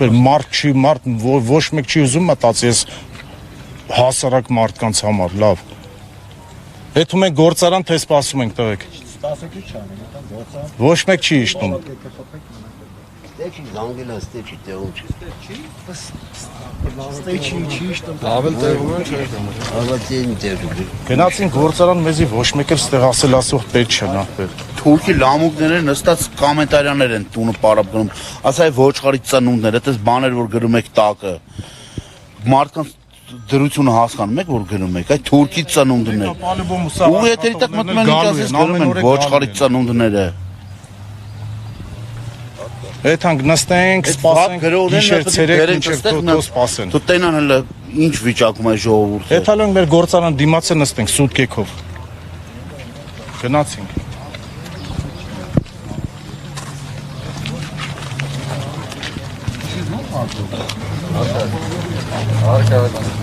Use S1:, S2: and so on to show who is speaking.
S1: Մարդ չի, ոչ մեկ չի ուզում մտածի ես հասարակ մարդկանց համար, լավ։ Եթե մենք գործարան թե սպասում ենք տղեկ։ Ոչ մեկ չի իշտում։ Գնացին գործարան մեզի ոչ մեկ էլ ստեղ ասել ասող պետք չէ նախ։
S2: Թուրքի լամուկները նստած կոմենտարյաներ են տունը պարապ գնում, ասա ոչխարի ծնունդներ, այդպես բաներ որ գրում եք տակը, մարդկանց դրությունը հասկանում եք որ գրում եք, այդ թուրքի ծնունդներ, ու եթե տակ մտնում են ասես գրում են ոչխարի ծնունդները։
S1: Եթանք նստենք, սպասենք, գիշեր ցերեկ մինչև տոտո սպասեն։
S2: Դու տենան հələ ինչ վիճակում է ժողովուրդը։
S1: Եթալոնք մեր գործարան դիմաց է նստենք սուտկեքով։ Գնացինք։ Arkadaşlar.